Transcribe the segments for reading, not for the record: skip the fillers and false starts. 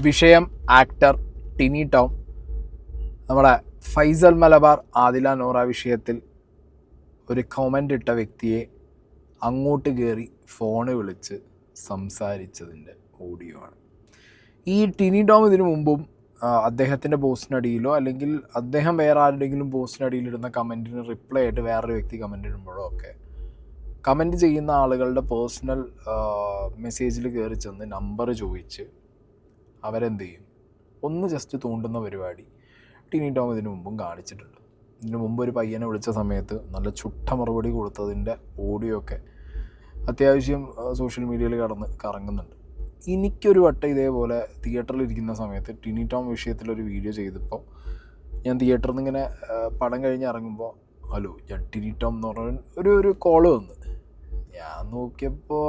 വിഷയം ആക്ടർ ടിനി ടോം നമ്മുടെ ഫൈസൽ മലബാർ ആദില നൂറ വിഷയത്തിൽ ഒരു കമൻ്റ് ഇട്ട വ്യക്തിയെ അങ്ങോട്ട് കയറി ഫോണ് വിളിച്ച് സംസാരിച്ചതിൻ്റെ ഓഡിയോ ആണ്. ഈ ടിനി ടോം ഇതിനു മുമ്പും അദ്ദേഹത്തിൻ്റെ പോസ്റ്റിനടിയിലോ അല്ലെങ്കിൽ അദ്ദേഹം വേറെ ആരുടെയെങ്കിലും പോസ്റ്റിനടിയിലിടുന്ന കമൻറ്റിന് റിപ്ലൈ ആയിട്ട് വേറൊരു വ്യക്തി കമൻ്റ് ഇടുമ്പോഴോ ഒക്കെ കമൻറ്റ് ചെയ്യുന്ന ആളുകളുടെ പേഴ്സണൽ മെസ്സേജിൽ കയറി ചെന്ന് നമ്പർ ചോദിച്ച് അവരെന്ത് ചെയ്യും, ഒന്ന് ജസ്റ്റ് തോണ്ടുന്ന പരിപാടി ടിനി ടോം ഇതിനു മുമ്പും കാണിച്ചിട്ടുണ്ട്. ഇതിനു മുമ്പ് ഒരു പയ്യനെ വിളിച്ച സമയത്ത് നല്ല ചുട്ട മറുപടി കൊടുത്തതിൻ്റെ ഓഡിയോ ഒക്കെ അത്യാവശ്യം സോഷ്യൽ മീഡിയയിൽ കറങ്ങുന്നുണ്ട്. എനിക്കൊരു വട്ടം ഇതേപോലെ തിയേറ്ററിലിരിക്കുന്ന സമയത്ത് ടിനി ടോം വിഷയത്തിലൊരു വീഡിയോ ചെയ്തപ്പോൾ ഞാൻ തിയേറ്ററിൽ നിന്ന് ഇങ്ങനെ പടം കഴിഞ്ഞ് ഇറങ്ങുമ്പോൾ ഹലോ ഞാൻ ടിനി ടോം എന്ന് പറഞ്ഞ ഒരു കോള് വന്ന് ഞാൻ നോക്കിയപ്പോൾ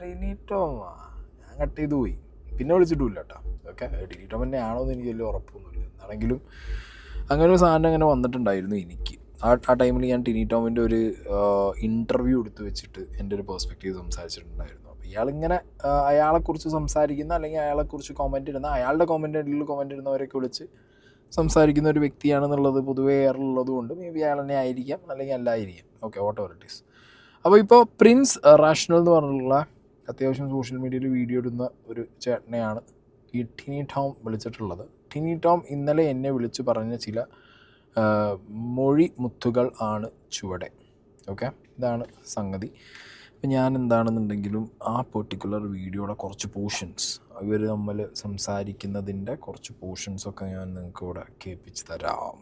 ടിനി ടോം ഞാൻ കട്ട് ചെയ്ത് പോയി. പിന്നെ വിളിച്ചിട്ടുമില്ല കേട്ടോ. ഓക്കെ, ടിനി ടോം തന്നെ ആണോ എന്ന് എനിക്ക് വലിയ ഉറപ്പൊന്നുമില്ല. എന്നാണെങ്കിലും അങ്ങനെ ഒരു സാധനം അങ്ങനെ വന്നിട്ടുണ്ടായിരുന്നു എനിക്ക്. ആ ടൈമിൽ ഞാൻ ടിനി ടോമിൻ്റെ ഒരു ഇൻ്റർവ്യൂ എടുത്ത് വെച്ചിട്ട് എൻ്റെ ഒരു പെർസ്പെക്റ്റീവ് സംസാരിച്ചിട്ടുണ്ടായിരുന്നു. അപ്പോൾ ഇയാളിങ്ങനെ അയാളെക്കുറിച്ച് സംസാരിക്കുന്ന അല്ലെങ്കിൽ അയാളെക്കുറിച്ച് കമൻറ്റ് ഇടുന്ന അയാളുടെ കമൻറ്റിൽ കമൻറ്റ് ഇടുന്നവരൊക്കെ വിളിച്ച് സംസാരിക്കുന്ന ഒരു വ്യക്തിയാണെന്നുള്ളത് പൊതുവേ ഏറുള്ളത് കൊണ്ട് മേ ബി അയാൾ തന്നെ ആയിരിക്കാം അല്ലെങ്കിൽ അല്ലായിരിക്കാം. Okay, whatever it is. അപ്പോൾ ഇപ്പോൾ പ്രിൻസ് റാഷണൽ എന്ന് പറഞ്ഞിട്ടുള്ള അത്യാവശ്യം സോഷ്യൽ മീഡിയയിൽ വീഡിയോ ഇടുന്ന ഒരു ചേട്ടനെയാണ് ഈ ടിനി ടോം വിളിച്ചിട്ടുള്ളത്. ടിനി ടോം ഇന്നലെ എന്നെ വിളിച്ച് പറഞ്ഞ ചില മൊഴി മുത്തുകൾ ആണ് ചുവടെ. ഓക്കെ, ഇതാണ് സംഗതി. അപ്പം ഞാൻ എന്താണെന്നുണ്ടെങ്കിലും ആ പെർട്ടിക്കുലർ വീഡിയോയുടെ കുറച്ച് പോർഷൻസ് ഇവർ തമ്മിൽ സംസാരിക്കുന്നതിൻ്റെ കുറച്ച് പോർഷൻസൊക്കെ ഞാൻ നിങ്ങൾക്ക് ഇവിടെ കേൾപ്പിച്ച് തരാം.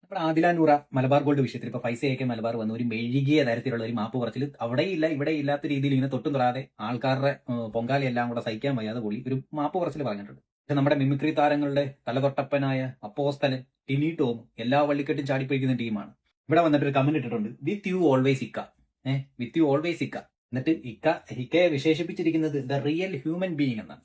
അപ്പോൾ ആദില നൂറ മലബാർ ഗോൾഡ് വിഷയത്തിൽ ഇപ്പോൾ പൈസയൊക്കെ മലബാർ വന്ന് ഒരു മെഴുകിയ തരത്തിലുള്ള ഒരു മാപ്പ് പറച്ചിൽ അവിടെയില്ല ഇവിടെ ഇല്ലാത്ത രീതിയിൽ ഇങ്ങനെ തൊട്ടും തൊടാതെ ആൾക്കാരുടെ പൊങ്കാലയെല്ലാം കൂടെ സഹിക്കാൻ വയ്യാതെ പൊളി ഒരു മാപ്പ് പറച്ചിൽ പറഞ്ഞിട്ടുണ്ട്. പക്ഷെ നമ്മുടെ മിമിക്രി താരങ്ങളുടെ തലതൊട്ടപ്പനായ അപ്പോസ്തലൻ ടിനി ടോം എല്ലാ വള്ളിക്കെട്ടും ചാടിപ്പിടിക്കുന്ന ടീമാണ്. ഇവിടെ വന്നിട്ട് ഒരു കമന്റ് ഇട്ടിട്ടുണ്ട്, വിത്ത് യു ഓൾവേസ് ഇക്ക. വിത്ത് യു ഓൾവേസ് ഇക്ക. എന്നിട്ട് ഇക്കയെ വിശേഷിപ്പിച്ചിരിക്കുന്നത് ദ റിയൽ ഹ്യൂമൻ ബീയിങ് എന്നാണ്.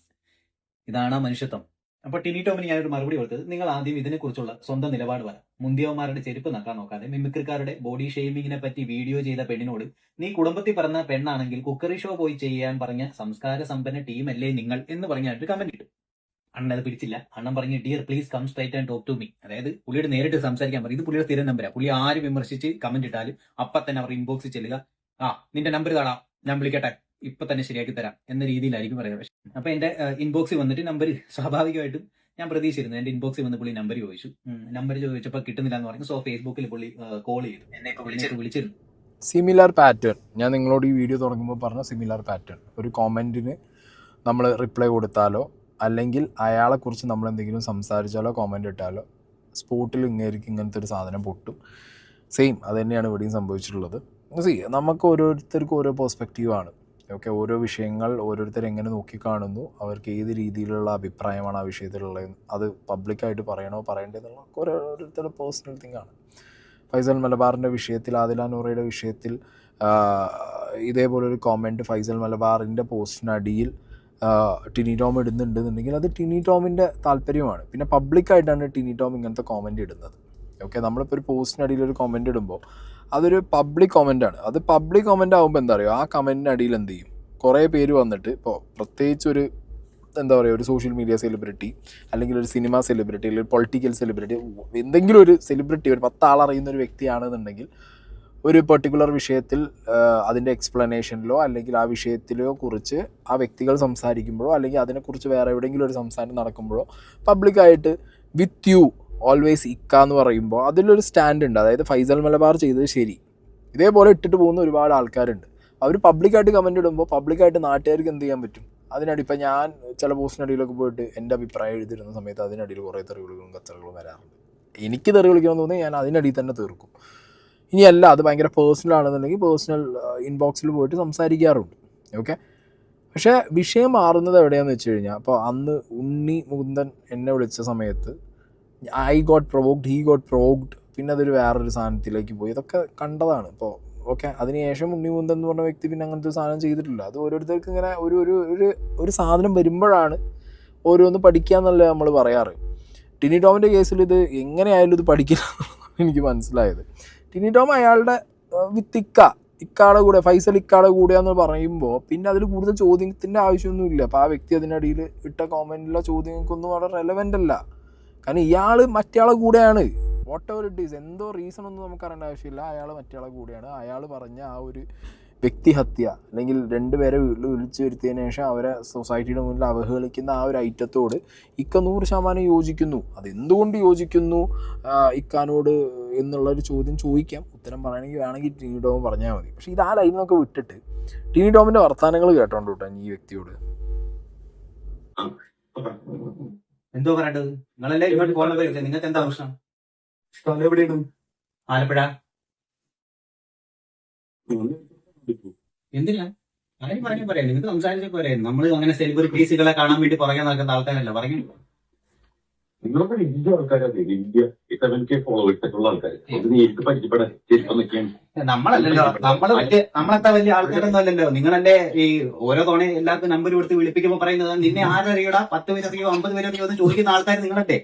ഇതാണ് മനുഷ്യത്വം. അപ്പോൾ ടിനി ടോമിന് ഞാനൊരു മറുപടി കൊടുത്തത്, നിങ്ങൾ ആദ്യം ഇതിനെക്കുറിച്ചുള്ള സ്വന്തം നിലപാട് പറ. മുന്തിയവന്മാരുടെ ചെരുപ്പ് നക്കാൻ നോക്കാതെ മിമിക്രിക്കാരുടെ ബോഡി ഷെയ്മിങ്ങിനെ പറ്റി വീഡിയോ ചെയ്ത പെണ്ണിനോട് നീ കുടുംബത്തിൽ പറഞ്ഞ പെണ്ണാണെങ്കിൽ കുക്കറി ഷോ പോയി ചെയ്യാൻ പറഞ്ഞ സംസ്കാര സമ്പന്ന ടീമല്ലേ നിങ്ങൾ എന്ന് പറഞ്ഞായിട്ട് കമന്റ് ഇട്ടു. അണ്ണൻ അത് പിടിച്ചില്ല. അണ്ണൻ പറഞ്ഞു, dear please come straight and talk to me. അതായത് പുള്ളിയോട് നേരിട്ട് സംസാരിക്കാൻ പറയും. ഇത് പുള്ളിയുടെ സ്ഥിരം നമ്പരാണ്. പുള്ളി ആര് വിമർശിച്ച് കമന്റ് ഇട്ടാലും അപ്പം തന്നെ അവർ ഇൻബോക്സിൽ ചെല്ലുക, നിന്റെ നമ്പർ താടാ, ഞാൻ വിളിക്കട്ടെ, ഇപ്പൊ തന്നെ ശരിയാക്കി തരാം എന്ന രീതിയിലായിരിക്കും പറയുന്നത്. അപ്പൊ എന്റെ ഇൻബോക്സിൽ വന്നിട്ട് നമ്പർ സ്വാഭാവികമായിട്ടും ഞാൻ പ്രതീക്ഷിച്ചിരുന്നു. എന്റെ ഇൻബോക്സിൽ വന്ന് പുള്ളി നമ്പർ ചോദിച്ചു. നമ്പർ ചോദിച്ചപ്പോൾ കിട്ടുന്നില്ല എന്ന് പറഞ്ഞു. സോ ഫേസ്ബുക്കിൽ പുള്ളി കോൾ ചെയ്തു, എന്നെ വിളിച്ചിരുന്നു. സിമിലർ പാറ്റേൺ ഞാൻ നിങ്ങളോട് ഈ വീഡിയോ തുടങ്ങുമ്പോൾ പറഞ്ഞ സിമിലർ പാറ്റേൺ. ഒരു കോമെൻറ്റിന് നമ്മൾ റിപ്ലൈ കൊടുത്താലോ അല്ലെങ്കിൽ അയാളെക്കുറിച്ച് നമ്മൾ എന്തെങ്കിലും സംസാരിച്ചാലോ കോമെൻ്റ് ഇട്ടാലോ സ്പോട്ടിൽ ഇങ്ങനത്തെ ഒരു സാധനം പൊട്ടും. സെയിം അത് തന്നെയാണ് ഇവിടെയും സംഭവിച്ചിട്ടുള്ളത്. നമുക്ക് ഓരോരുത്തർക്കും ഓരോ പെർസ്പെക്റ്റീവാണ്. ഓക്കെ, ഓരോ വിഷയങ്ങൾ ഓരോരുത്തർ എങ്ങനെ നോക്കിക്കാണുന്നു, അവർക്ക് ഏത് രീതിയിലുള്ള അഭിപ്രായമാണ് ആ വിഷയത്തിലുള്ളത്, അത് പബ്ലിക്കായിട്ട് പറയണോ പറയേണ്ടതെന്നുള്ള ഓരോരുത്തരുടെ പേഴ്സണൽ തിങ്ങാണ്. ഫൈസൽ മലബാറിൻ്റെ വിഷയത്തിൽ ആദില നൂറയുടെ വിഷയത്തിൽ ഇതേപോലൊരു കോമെൻറ്റ് ഫൈസൽ മലബാറിൻ്റെ പോസ്റ്റിനടിയിൽ ടിനി ടോം ഇടുന്നുണ്ടെന്നുണ്ടെങ്കിൽ അത് ടിനി ടോമിൻ്റെ താല്പര്യമാണ്. പിന്നെ പബ്ലിക്കായിട്ടാണ് ടിനി ടോം ഇങ്ങനത്തെ കോമെൻറ്റ് ഇടുന്നത്. ഓക്കെ, നമ്മളിപ്പോൾ ഒരു പോസ്റ്റിനടിയിൽ ഒരു കോമെൻറ്റ് ഇടുമ്പോൾ അതൊരു പബ്ലിക് കോമെൻ്റാണ്. അത് പബ്ലിക് കോമെൻ്റ് ആകുമ്പോൾ എന്താ പറയുക, ആ കമൻറ്റിനടിയിൽ എന്ത് ചെയ്യും, കുറേ പേര് വന്നിട്ട് ഇപ്പോൾ പ്രത്യേകിച്ച് ഒരു എന്താ പറയുക ഒരു സോഷ്യൽ മീഡിയ സെലിബ്രിറ്റി അല്ലെങ്കിൽ ഒരു സിനിമ സെലിബ്രിറ്റി അല്ലെങ്കിൽ പൊളിറ്റിക്കൽ സെലിബ്രിറ്റി, എന്തെങ്കിലും ഒരു സെലിബ്രിറ്റി ഒരു 10 ആളറിയുന്ന ഒരു വ്യക്തിയാണെന്നുണ്ടെങ്കിൽ ഒരു പെർട്ടിക്കുലർ വിഷയത്തിൽ അതിൻ്റെ എക്സ്പ്ലനേഷനിലോ അല്ലെങ്കിൽ ആ വിഷയത്തിലോ കുറിച്ച് ആ വ്യക്തികൾ സംസാരിക്കുമ്പോഴോ അല്ലെങ്കിൽ അതിനെക്കുറിച്ച് വേറെ എവിടെയെങ്കിലും ഒരു സംസാരം നടക്കുമ്പോഴോ പബ്ലിക്കായിട്ട് വിത്ത് യു ഓൾവേസ് ഇക്ക എന്ന് പറയുമ്പോൾ അതിലൊരു സ്റ്റാൻഡ് ഉണ്ട്. അതായത് ഫൈസൽ മലബാർ ചെയ്തത് ശരി, ഇതേപോലെ ഇട്ടിട്ട് പോകുന്ന ഒരുപാട് ആൾക്കാരുണ്ട്. അവർ പബ്ലിക്കായിട്ട് കമൻറ്റ് ഇടുമ്പോൾ പബ്ലിക്കായിട്ട് നാട്ടുകാർക്ക് എന്ത് ചെയ്യാൻ പറ്റും, അതിനടി ഇപ്പം ഞാൻ ചില പോസ്റ്റിനടിയിലൊക്കെ പോയിട്ട് എൻ്റെ അഭിപ്രായം എഴുതിയിരുന്ന സമയത്ത് അതിനടിയിൽ കുറേ തെറിവിളികളും കച്ചറകളും വരാറുണ്ട്. എനിക്ക് തെറി വിളിക്കണമെന്ന് തോന്നി ഞാൻ അതിനടിയിൽ തന്നെ തീർക്കും. ഇനിയല്ല അത് ഭയങ്കര പേഴ്സണൽ ആണെന്നുണ്ടെങ്കിൽ പേഴ്സണൽ ഇൻബോക്സിൽ പോയിട്ട് സംസാരിക്കാറുണ്ട്. ഓക്കെ, പക്ഷേ വിഷയം മാറുന്നത് എവിടെയാണെന്ന് വെച്ച് കഴിഞ്ഞാൽ, അപ്പോൾ അന്ന് ഉണ്ണി മുകുന്ദൻ എന്നെ വിളിച്ച സമയത്ത് I got provoked, he got provoked, പിന്നെ അതൊരു വേറൊരു സാധനത്തിലേക്ക് പോയി. ഇതൊക്കെ കണ്ടതാണ്. ഇപ്പോൾ ഓക്കെ, അതിനുശേഷം ഉണ്ണി മുകുന്ദൻ എന്ന് പറഞ്ഞ വ്യക്തി പിന്നെ അങ്ങനത്തെ ഒരു സാധനം ചെയ്തിട്ടില്ല. അത് ഓരോരുത്തർക്ക് ഇങ്ങനെ ഒരു സാധനം വരുമ്പോഴാണ് ഓരോന്ന് പഠിക്കുക എന്നല്ലേ നമ്മൾ പറയാറ്. ടിനി ടോമിൻ്റെ കേസിൽ ഇത് എങ്ങനെയായാലും ഇത് പഠിക്കില്ല എനിക്ക് മനസ്സിലായത്. ടിനി ടോം അയാളുടെ വിത്തിക്ക ഇക്കാടെ കൂടെ ഫൈസൽ ഇക്കാടെ കൂടെയാന്ന് പറയുമ്പോൾ പിന്നെ അതിൽ കൂടുതൽ ചോദ്യത്തിൻ്റെ ആവശ്യമൊന്നുമില്ല. അപ്പോൾ ആ വ്യക്തി അതിനിടയിൽ ഇട്ട കോമൻറ്റിലുള്ള ചോദ്യങ്ങൾക്കൊന്നും വളരെ റെലവൻ്റ് അല്ല. കാരണം ഇയാൾ മറ്റയാളെ കൂടെയാണ്. വാട്ട് എവർ ഇറ്റ് ഈസ്, എന്തോ റീസൺ ഒന്നും നമുക്ക് അറിയേണ്ട ആവശ്യമില്ല. അയാൾ മറ്റയാളെ കൂടെയാണ്. അയാൾ പറഞ്ഞ ആ ഒരു വ്യക്തിഹത്യ അല്ലെങ്കിൽ രണ്ടുപേരെ വീട്ടിൽ വിളിച്ചു വരുത്തിയതിനു ശേഷം അവരെ സൊസൈറ്റിയുടെ മുന്നിൽ അവഹേളിക്കുന്ന ആ ഒരു ഐറ്റത്തോട് ഇക്ക 100% യോജിക്കുന്നു. അതെന്തുകൊണ്ട് യോജിക്കുന്നു ഇക്കാനോട് എന്നുള്ളൊരു ചോദ്യം ചോദിക്കാം. ഉത്തരം പറയണമെങ്കിൽ വേണമെങ്കിൽ ടിനി ടോം പറഞ്ഞാൽ മതി. പക്ഷേ ഇത് ആ ലൈനിന്നൊക്കെ വിട്ടിട്ട് ടിനി ടോമിൻ്റെ വർത്തമാനങ്ങൾ കേട്ടോണ്ട് കേട്ടോ ഈ വ്യക്തിയോട്. എന്തോ പറയേണ്ടത്? നിങ്ങളല്ലേ ഇങ്ങോട്ട് പോകുന്നത്, നിങ്ങൾക്ക് എന്താ പ്രശ്നം? എവിടെയാണ്? ആലപ്പുഴ. എന്തിനാ കാര്യം പറഞ്ഞു പറയാം, നിങ്ങൾക്ക് സംസാരിച്ച പോരെ. നമ്മൾ അങ്ങനെ സെലിബ്രിറ്റീസുകളെ കാണാൻ വേണ്ടി പുറകെ നടക്കുന്ന ആൾക്കാരല്ല. പറഞ്ഞു നിങ്ങളൊക്കെ വലിയ ആൾക്കാരല്ലേ, വലിയ 7K ഫോളോവേഴ്സ് ഒക്കെ ഉള്ള ആൾക്കാർ. അത് നേരിട്ട് പരിചയപ്പെടാൻ ശരിക്കും നമ്മളല്ലല്ലോ, നമ്മളെത്ര വലിയ ആൾക്കാരൊന്നും അല്ലല്ലോ. നിങ്ങളല്ലേ ഈ ഓരോ തവണ എല്ലാവർക്കും നമ്പർ കൊടുത്ത് വിളിപ്പിക്കുമ്പോ പറയുന്നത് നിന്നെ ആരറിയടാ, 10 പേരറിയോ 50 പേരറിയോ എന്ന് ചോദിക്കുന്ന ആൾക്കാർ നിങ്ങളല്ലേ?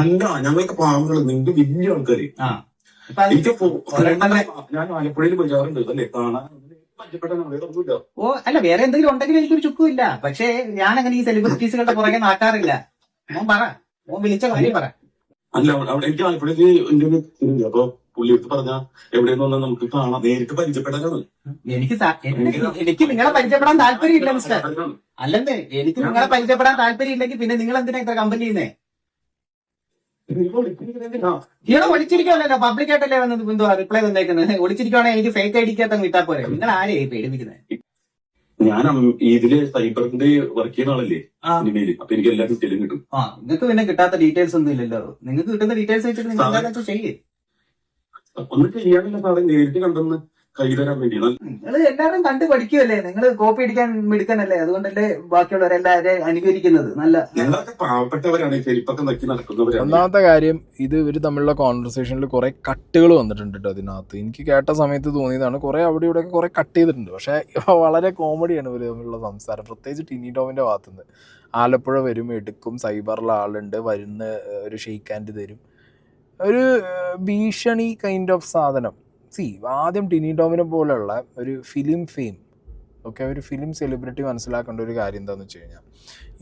അല്ല, ഞങ്ങൾക്ക് പാവങ്ങൾ, നിങ്ങൾക്ക് വലിയ ആൾക്കാര്. ആ എനിക്ക് ഞാൻ ആലപ്പുഴയിൽ പോകാറുണ്ട് അല്ലേ, കാണാൻ പരിചയപ്പെടാൻ. ഓ അല്ല, വേറെ എന്തെങ്കിലും ഉണ്ടെങ്കിൽ എനിക്കൊരു ചുക്കും ഇല്ല. പക്ഷേ ഞാൻ അങ്ങനെ ഈ സെലിബ്രിറ്റീസുകളുടെ പുറകെ നടക്കാറില്ല. മോൻ പറ, മോൻ വിളിച്ച കാര്യം പറ. അല്ല, അവിടെ എനിക്ക് ആലപ്പുഴയിൽ എന്റെ ഒരു ഇതുണ്ട്. അപ്പൊ പുള്ളി എടുത്ത് പറഞ്ഞ എവിടെയെന്ന് പറഞ്ഞാൽ നമുക്ക് കാണാം, നേരിട്ട് പരിചയപ്പെടാനാണ്. എനിക്ക് നിങ്ങളെ പരിചയപ്പെടാൻ താല്പര്യമില്ല മിസ്റ്റർ. അല്ലെന്നേ, എനിക്ക് നിങ്ങളെ പരിചയപ്പെടാൻ താല്പര്യം ഇല്ലെങ്കിൽ പിന്നെ നിങ്ങൾ എന്തിനാ ഇത്ര കമ്പനി ചെയ്യുന്നേ? ഇവിടെ ഒളിച്ചിരിക്കുവാണല്ലോ, പബ്ലിക്കായിട്ടല്ലേ വന്നത് എന്തോ റിപ്ലൈ തന്നേക്കുന്നത്. ഒളിച്ചിരിക്കുവാണെങ്കിൽ എനിക്ക് ഫേക്ക് ഐഡിക്കകത്ത് കിട്ടാൻ പോരെ. നിങ്ങൾ ആരെയായി പേടിപ്പിക്കുന്നത്? ഞാൻ ഇതില് സൈബറിന്റെ വർക്ക് ചെയ്യുന്ന ആളല്ലേ ഇനിമേല്. അപ്പൊ എനിക്ക് എല്ലാ ഡീറ്റെയിലും കിട്ടും. നിങ്ങൾക്ക് പിന്നെ കിട്ടാത്ത ഡീറ്റെയിൽസ് ഒന്നും ഇല്ലല്ലോ. നിങ്ങൾക്ക് കിട്ടുന്ന ഡീറ്റെയിൽസ് വെച്ചിട്ട് നിങ്ങൾ എന്താണെന്ന് ചെയ്യേ. ഒന്നും ചെയ്യാനില്ല സാറേ, നേരിട്ട് കണ്ടെന്ന് കൈ തരാൻ വേണ്ടി. നിങ്ങൾ എല്ലാവരും കണ്ടു പഠിക്കുമല്ലേ, നിങ്ങൾ കോപ്പി അടിക്കാൻ മിടുക്കനല്ലേ, അതുകൊണ്ടല്ലേ ബാക്കിയുള്ളവരെല്ലാവരെയും അനുകരിക്കുന്നത്. നല്ല ഞങ്ങളൊക്കെ പാവപ്പെട്ടവരാണ്, ചെരുപ്പൊക്കെ നക്കി നടക്കുന്നവരാണ്. ഒന്നാമത്തെ കാര്യം, ഇത് ഇവർ തമ്മിലുള്ള കോൺവെർസേഷനിൽ കുറേ കട്ടുകൾ വന്നിട്ടുണ്ട് കേട്ടോ അതിനകത്ത്. എനിക്ക് കേട്ട സമയത്ത് തോന്നിയതാണ്. കുറേ അവിടെ ഇവിടെയൊക്കെ കുറേ കട്ട് ചെയ്തിട്ടുണ്ട്. പക്ഷേ വളരെ കോമഡിയാണ് ഇവർ തമ്മിലുള്ള സംസാരം, പ്രത്യേകിച്ച് ടിനി ടോമിൻ്റെ ഭാഗത്തുനിന്ന്. ആലപ്പുഴ വരും, എടുക്കും, സൈബറിലെ ആളുണ്ട്, വരുന്ന ഒരു ഷെയ്ക്ക് ഹാൻഡ് തരും, ഒരു ഭീഷണി കൈൻഡ് ഓഫ് സാധനം. ആദ്യം ടിനി ടോമിനെ പോലെയുള്ള ഒരു ഫിലിം ഫെയിം, ഒരു ഫിലിം സെലിബ്രിറ്റി മനസ്സിലാക്കേണ്ട ഒരു കാര്യം എന്താണെന്ന് വെച്ച് കഴിഞ്ഞാൽ,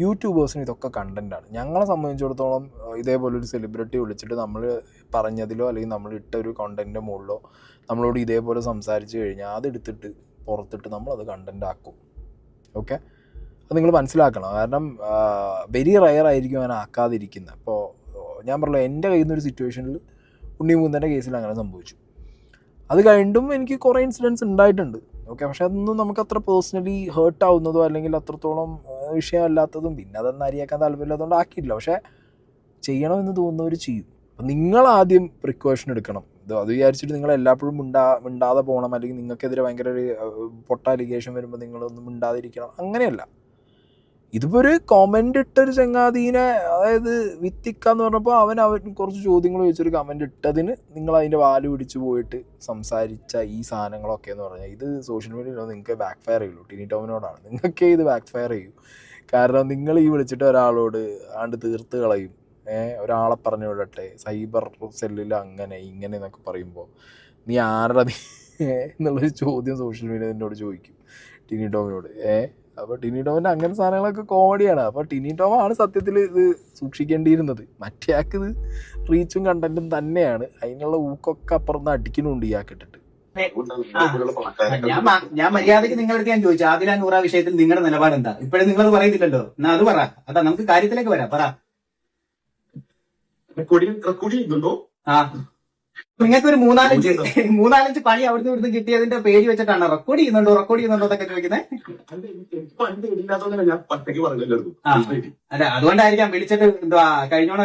യൂട്യൂബേഴ്സിന് ഇതൊക്കെ കണ്ടൻറ്റാണ്. ഞങ്ങളെ സംബന്ധിച്ചിടത്തോളം ഇതേപോലൊരു സെലിബ്രിറ്റി വിളിച്ചിട്ട് നമ്മൾ പറഞ്ഞതിലോ അല്ലെങ്കിൽ നമ്മൾ ഇട്ട ഒരു കണ്ടൻറ്റിൻ്റെ മുകളിലോ നമ്മളോട് ഇതേപോലെ സംസാരിച്ച് കഴിഞ്ഞാൽ അതെടുത്തിട്ട് പുറത്തിട്ട് നമ്മളത് കണ്ടൻ്റ് ആക്കും. ഓക്കെ, അത് നിങ്ങൾ മനസ്സിലാക്കണം. കാരണം വെരി റയർ ആയിരിക്കും അങ്ങനെ ആക്കാതിരിക്കുന്നത്. ഇപ്പോൾ ഞാൻ പറഞ്ഞല്ലോ, എൻ്റെ കയ്യിൽ നിന്നൊരു സിറ്റുവേഷനിൽ ഉണ്ണിമൂന്നൻ്റെ കേസിൽ അങ്ങനെ സംഭവിച്ചു. അത് കഴിഞ്ഞിട്ടും എനിക്ക് കുറേ ഇൻസിഡൻസ് ഉണ്ടായിട്ടുണ്ട്. പക്ഷെ അതൊന്നും നമുക്ക് അത്ര പേഴ്സണലി ഹേർട്ട് ആവുന്നതോ അല്ലെങ്കിൽ അത്രത്തോളം വിഷയമല്ലാത്തതും പിന്നെ അതൊന്നും അറിയാക്കാൻ താല്പര്യമില്ലാത്തതുകൊണ്ട് ആക്കിയില്ല. പക്ഷേ ചെയ്യണമെന്ന് തോന്നുന്നവർ ചെയ്യും. അപ്പം നിങ്ങളാദ്യം പ്രിക്കോഷൻ എടുക്കണം. അത് വിചാരിച്ചിട്ട് നിങ്ങൾ എല്ലായ്പ്പോഴും മിണ്ടാതെ പോകണം, അല്ലെങ്കിൽ നിങ്ങൾക്കെതിരെ ഭയങ്കര ഒരു പൊട്ട അലിഗേഷൻ വരുമ്പോൾ നിങ്ങളൊന്നും മിണ്ടാതിരിക്കണം, അങ്ങനെയല്ല. ഇതിപ്പോൾ ഒരു കമൻ്റ് ഇട്ടൊരു ചങ്ങാതീനെ, അതായത് വിത്തിക്കാന്ന് പറഞ്ഞപ്പോൾ അവൻ കുറച്ച് ചോദ്യങ്ങൾ ചോദിച്ചൊരു കമൻ്റ് ഇട്ടതിന് നിങ്ങൾ അതിൻ്റെ വാല് പിടിച്ച് പോയിട്ട് സംസാരിച്ച ഈ സാധനങ്ങളൊക്കെ എന്ന് പറഞ്ഞാൽ ഇത് സോഷ്യൽ മീഡിയയിൽ നിങ്ങൾക്ക് ബാക്ക് ഫയർ ചെയ്യുള്ളൂ. ടിനി ടോമിനോടാണ് നിങ്ങൾക്കേ ഇത് ബാക്ക് ഫയർ ചെയ്യൂ. കാരണം നിങ്ങൾ ഈ വിളിച്ചിട്ട് ഒരാളോട് ആണ്ട് തീർത്ത് കളയും. ഒരാളെ പറഞ്ഞു വിടട്ടെ, സൈബർ സെല്ലിൽ അങ്ങനെ ഇങ്ങനെ എന്നൊക്കെ പറയുമ്പോൾ നീ ആരുടെ എന്നുള്ളൊരു ചോദ്യം സോഷ്യൽ മീഡിയ എന്നോട് ചോദിക്കും ടിനി ടോമിനോട്. അപ്പോൾ ടിനി ടോമിൻ്റെ അങ്ങനെ സാധനങ്ങളൊക്കെ കോമഡിയാണ്. അപ്പോൾ ടിനി ടോമാണ് സത്യത്തിൽ ഇത് സൂക്ഷിക്കേണ്ടിയിരുന്നത്. മറ്റേയാൾക്ക് ഇത് റീച്ചും കണ്ടന്റും തന്നെയാണ്. അതിനുള്ള ഊക്കൊക്കെ അപ്പുറത്ത് അടിക്കുന്നുണ്ട് ഇയാൾക്കിട്ടിട്ട്. ഞാൻ മര്യാദയ്ക്ക് നിങ്ങളടുത്ത് ഞാൻ ചോദിച്ചു, ആദില നൂറ വിഷയത്തിൽ നിങ്ങളുടെ നിലപാട് എന്താ? ഇപ്പോഴും നിങ്ങൾ പറയുന്നില്ലല്ലോ. എന്നാ അത് പറ. അതാ നമുക്ക് കാര്യത്തിലേക്ക് വരാം. പറ. നിങ്ങൾക്ക് ഒരു മൂന്നാലഞ്ച് പണി അവിടുന്ന് ഇവിടുന്ന് കിട്ടിയതിന്റെ പേര് വെച്ചിട്ടാണ് റെക്കോർഡ് ചെയ്യുന്നുണ്ടോ എന്നൊക്കെ ചോദിക്കുന്നത്. അല്ല, അതുകൊണ്ടായിരിക്കാം വിളിച്ചിട്ട് എന്തുവാ കഴിഞ്ഞോടെ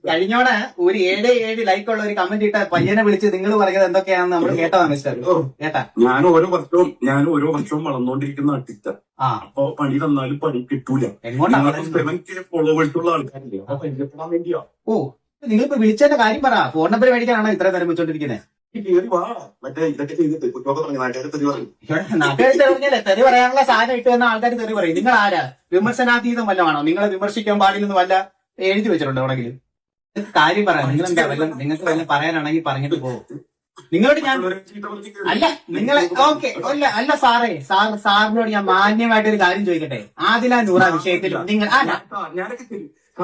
കഴിഞ്ഞോടെ ഒരു 7 ലൈക്കുള്ള ഒരു കമന്റ് ഇട്ട പയ്യനെ വിളിച്ച് നിങ്ങൾ പറയുന്നത് എന്തൊക്കെയാണെന്ന് നമ്മൾ കേട്ടതാണ് മിസ്റ്റർ. കേട്ടാ, ഞാൻ ഓരോ വർഷവും വളർന്നുകൊണ്ടിരിക്കുന്ന ആർട്ടിസ്റ്റ്. അപ്പൊ പണി തന്നാലും പണി കിട്ടൂല. ഫോളോവേഴ്സുള്ള ആൾക്കാരില്ലേ, അപ്പൊ പരിചയപ്പെടാൻ വേണ്ടിയാ. ഓ, നിങ്ങളിപ്പോ വിളിച്ചതിന്റെ കാര്യം പറ. ഫോൺ നമ്പർ മേടിക്കാനാണോ ഇത്രയും നേരം വെച്ചോണ്ടിരിക്കുന്നത്? നാട്ടുകാർ തെറിഞ്ഞല്ലേ, തെറി പറയാനുള്ള സാധനം ഇട്ട് വന്ന ആൾക്കാർ തെറി പറയും. നിങ്ങൾ ആരാ? വിമർശനാതീതം വല്ലതാണോ? നിങ്ങളെ വിമർശിക്കാൻ പാടില്ലെന്ന് വല്ല എഴുതി വെച്ചിട്ടുണ്ടോ എവിടെങ്കിലും? കാര്യം പറയാം. നിങ്ങൾക്ക് വല്ലതും പറയാനാണെങ്കിൽ പറഞ്ഞിട്ട് പോകും. നിങ്ങളോട് ഞാൻ അല്ല നിങ്ങളെ ഓക്കെ അല്ല സാറേ സാറിനോട് ഞാൻ മാന്യമായിട്ട് ഒരു കാര്യം ചോദിക്കട്ടെ. ആദില നൂറ വിഷയത്തിൽ നിങ്ങൾ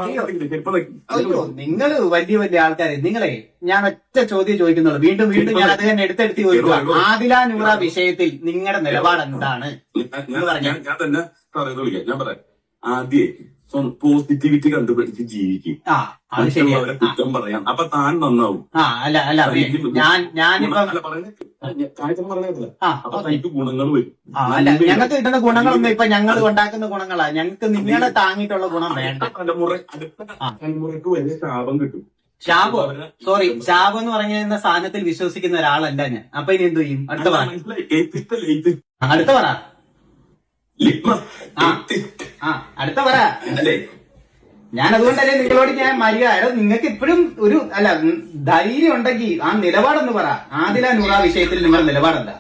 അയ്യോ നിങ്ങൾ വലിയ വലിയ ആൾക്കാരെ നിങ്ങളെ ഞാൻ ഒറ്റ ചോദ്യം ചോദിക്കുന്നുള്ളൂ. വീണ്ടും വീണ്ടും ഞാൻ അത് തന്നെ എടുത്തെടുത്ത് ചോദിക്കുക. ആദില നൂറ വിഷയത്തിൽ നിങ്ങളുടെ നിലപാട് എന്താണ്? ഞാൻ തന്നെ ഞാൻ പറയാം. ആദ്യം പോസിറ്റിവിറ്റി കണ്ടുപിടിച്ച് ജീവിക്കും. മറ്റുള്ളവരെ കുറ്റം പറയാം. അപ്പൊ താൻ നന്നാവും. അപ്പൊ തനിക്ക് ഗുണങ്ങൾ വരും. ഞങ്ങൾക്ക് കിട്ടുന്ന ഗുണങ്ങളൊന്നും ഇപ്പൊ ഞങ്ങൾ ഉണ്ടാക്കുന്ന ഗുണങ്ങളാ. ഞങ്ങൾക്ക് നിങ്ങളെ താങ്ങിയിട്ടുള്ള ഗുണം വേണ്ട. അടുത്ത തലമുറക്ക് വലിയ ശാപം കിട്ടും. ശാപോ സോറി ശാപം എന്ന് പറഞ്ഞ സാധനത്തിൽ വിശ്വസിക്കുന്ന ഒരാളല്ല ഞാൻ. അപ്പൊ ഇനി എന്തു ചെയ്യും? അടുത്ത പറ. അടുത്ത പറ. അടുത്ത പറ. ഞാൻ അതുകൊണ്ടല്ലേ നിങ്ങളോട് ഞാൻ മര്യാദ നിങ്ങൾക്ക് ഇപ്പോഴും ഒരു ധൈര്യം ഉണ്ടെങ്കിൽ ആ നിലപാടെന്ന് പറ. ആദില നൂറ വിഷയത്തിൽ നിങ്ങളുടെ നിലപാടെന്താ?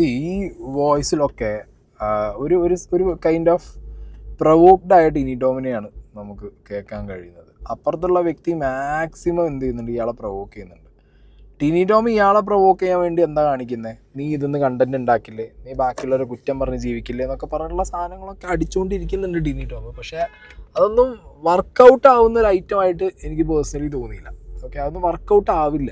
ഈ വോയിസിലൊക്കെ ഒരു ഒരു കൈൻഡ് ഓഫ് പ്രൊവോക്ഡ് ആയിട്ട് ടിനി ടോമിനെയാണ് നമുക്ക് കേൾക്കാൻ കഴിയുന്നത്. അപ്പുറത്തുള്ള വ്യക്തി മാക്സിമം എന്ത് ചെയ്യുന്നുണ്ട്? ഇയാളെ പ്രൊവോക്ക് ചെയ്യുന്നുണ്ട്. ടിനി ടോം ഇയാളെ പ്രൊവോക്ക് ചെയ്യാൻ വേണ്ടി എന്താ കാണിക്കുന്നത്? നീ ഇതൊന്ന് കണ്ടന്റ് ഉണ്ടാക്കില്ലേ, നീ ബാക്കിയുള്ളവരെ കുറ്റം പറഞ്ഞ് ജീവിക്കില്ലേ എന്നൊക്കെ പറഞ്ഞുള്ള സാധനങ്ങളൊക്കെ അടിച്ചുകൊണ്ടിരിക്കുന്നുണ്ട് ടിനി ടോം. പക്ഷേ അതൊന്നും വർക്കൗട്ട് ആവുന്ന ഒരു ഐറ്റമായിട്ട് എനിക്ക് പേഴ്സണലി തോന്നിയില്ല. ഓക്കെ, അതൊന്നും വർക്കൗട്ട് ആവില്ല.